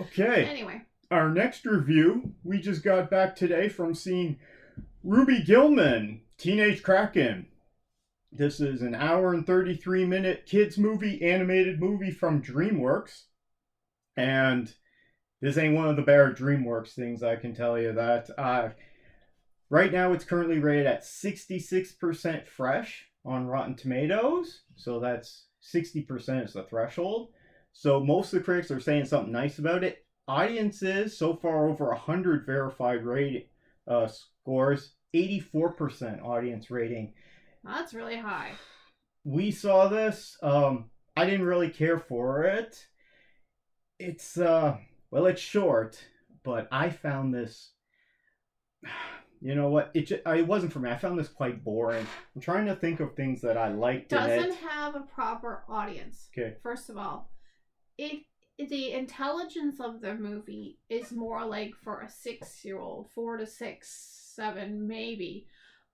Okay. Anyway. Our next review, we just got back today from seeing Ruby Gillman, Teenage Kraken. This is an hour and 33-minute kids movie, animated movie from Dreamworks. And this ain't one of the bare Dreamworks things, I can tell you that. Right now it's currently rated at 66% fresh on Rotten Tomatoes. So that's 60% is the threshold. So most of the critics are saying something nice about it. Audiences, so far over 100 verified scores, 84% audience rating. That's really high. We saw this. I didn't really care for it. It's, it's short, but I found this, you know what, it wasn't for me. I found this quite boring. I'm trying to think of things that I liked in it. Doesn't have a proper audience. Okay. First of all, the intelligence of the movie is more like for a 6-year-old, 4 to 6, 7 maybe.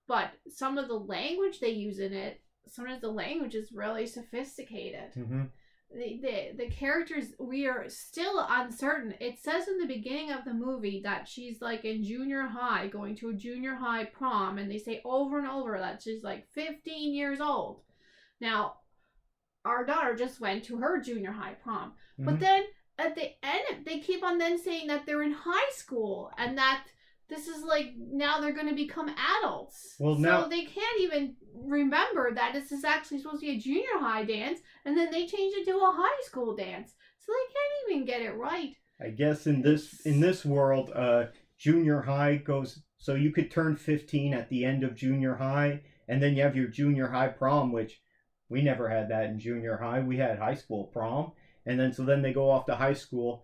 But some of the language they use in it, sometimes the language is really sophisticated. Mm-hmm. The characters, we are still uncertain. It says in the beginning of the movie that she's like in junior high, going to a junior high prom, and they say over and over that she's like 15 years old. Now, our daughter just went to her junior high prom. Mm-hmm. But then at the end, they keep on then saying that they're in high school and that this is like now they're going to become adults. Well, so they can't even remember that this is actually supposed to be a junior high dance, and then they change it to a high school dance. So they can't even get it right. I guess in this world, junior high goes, so you could turn 15 at the end of junior high, and then you have your junior high prom, which we never had that in junior high. We had high school prom, and then they go off to high school.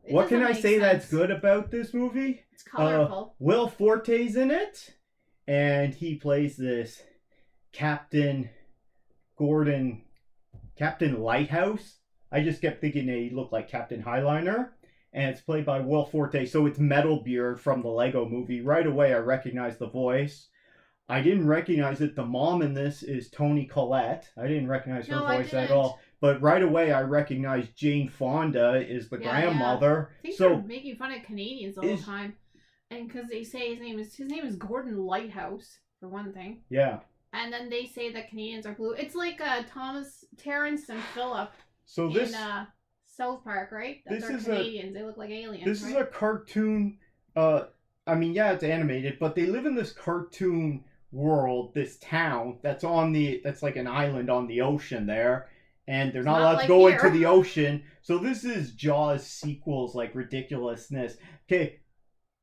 What can I say that's good about this movie? It's colorful. Will Forte's in it, and he plays this Captain Lighthouse. I just kept thinking he looked like Captain Highliner, and it's played by Will Forte. So it's Metalbeard from the Lego movie. Right away, I recognized the voice. I didn't recognize it. The mom in this is Toni Collette. I didn't recognize her voice at all. But right away, I recognized Jane Fonda is the grandmother. Yeah. I think they're making fun of Canadians all the time, and because they say his name is Gordon Lighthouse for one thing. Yeah. And then they say that Canadians are blue. It's like Terrence and Phillip in South Park, right? They're Canadians. They look like aliens. This is a cartoon. It's animated, but they live in this cartoon world, this town that's like an island on the ocean there. And they're not allowed to go into the ocean. So this is Jaws sequels, like ridiculousness. Okay,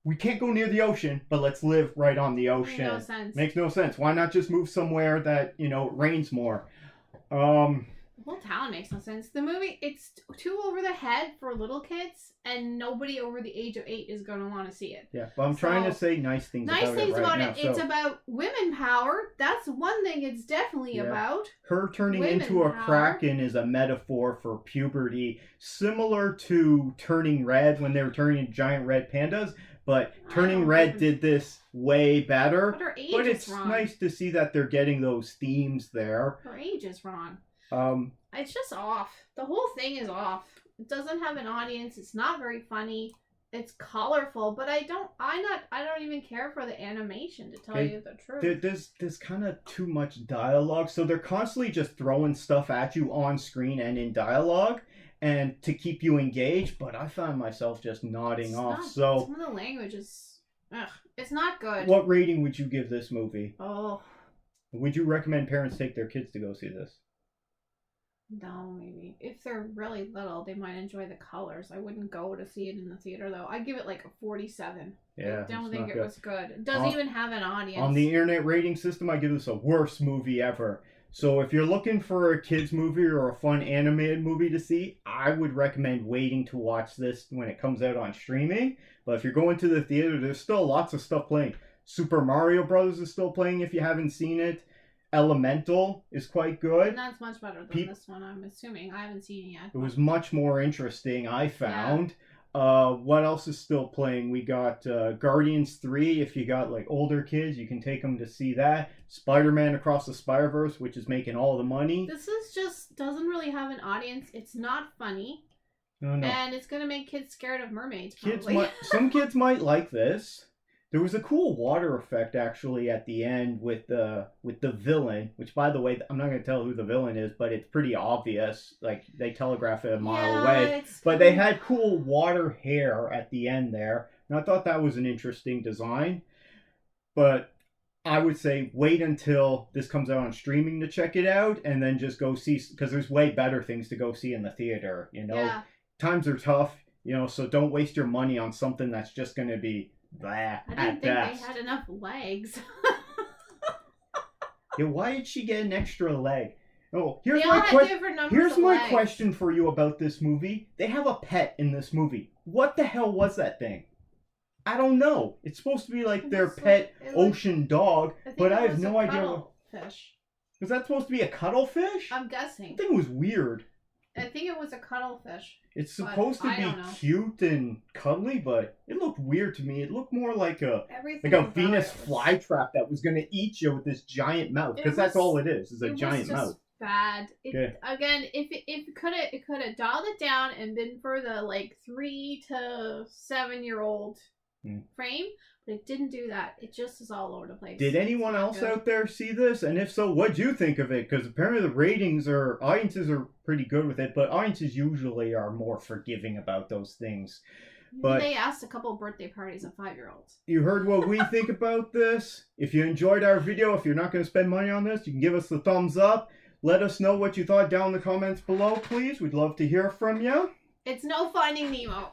we can't go near the ocean, but let's live right on the ocean. Makes no sense. Makes no sense. Why not just move somewhere that, it rains more? The whole town makes no sense. The movie, it's too over the head for little kids, and nobody over the age of 8 is going to want to see it. Yeah, but I'm trying to say nice things about it. It's about women power. That's one thing it's definitely about. Her turning into a Kraken is a metaphor for puberty, similar to Turning Red when they were turning into giant red pandas. But Turning Red did this way better. But her age but is it's wrong. Nice to see that they're getting those themes there. Her age is wrong. It's just off. The whole thing is off. It doesn't have an audience. It's not very funny. It's colorful, but I don't even care for the animation, to tell you the truth. There's kind of too much dialogue, so they're constantly just throwing stuff at you on screen and in dialogue, and to keep you engaged. But I found myself just nodding off. So some of the language is, it's not good. What rating would you give this movie? Oh. Would you recommend parents take their kids to go see this? No, maybe. If they're really little, they might enjoy the colors. I wouldn't go to see it in the theater, though. I'd give it like a 47. Yeah, I don't think it was good. It doesn't even have an audience. On the internet rating system, I give this a worst movie ever. So if you're looking for a kids movie or a fun animated movie to see, I would recommend waiting to watch this when it comes out on streaming. But if you're going to the theater, there's still lots of stuff playing. Super Mario Brothers is still playing if you haven't seen it. Elemental is quite good. And that's much better than this one, I'm assuming. I haven't seen it yet. It was much more interesting, I found. Yeah. What else is still playing? We got Guardians 3. If you got like older kids, you can take them to see that. Spider-Man Across the Spider-Verse, which is making all the money. This is just doesn't really have an audience. It's not funny. Oh no. And it's gonna make kids scared of mermaids. Kids Probably. some kids might like this. There was a cool water effect actually at the end with the villain, which by the way, I'm not going to tell who the villain is, but it's pretty obvious. Like they telegraph it a mile away. But they had cool water hair at the end there, and I thought that was an interesting design. But I would say wait until this comes out on streaming to check it out, and then just go see, because there's way better things to go see in the theater. You know, times are tough. You know, so don't waste your money on something that's just going to be. Blah, I didn't think they had enough legs. Yeah, why did she get an extra leg? Oh, here's my question for you about this movie. They have a pet in this movie. What the hell was that thing? I don't know. It's supposed to be like their pet ocean dog, but I have no idea. Fish. Was that supposed to be a cuttlefish? I'm guessing. I think it was weird. I think it was a cuttlefish. It's supposed to be cute and cuddly, but it looked weird to me. It looked more like a Venus flytrap that was going to eat you with this giant mouth, because that's all it is a giant mouth. Bad. Again, if it could have dialed it down and been for the 3 to 7 year old frame, but it didn't do that. It just is all over the place. Did anyone else out there see this? And if so, what'd you think of it? Because apparently the audiences are pretty good with it, but audiences usually are more forgiving about those things. But they asked a couple birthday parties of 5-year-olds. You heard what we think about this. If you enjoyed our video, if you're not going to spend money on this, you can give us the thumbs up. Let us know what you thought down in the comments below, please. We'd love to hear from you. It's no Finding Nemo.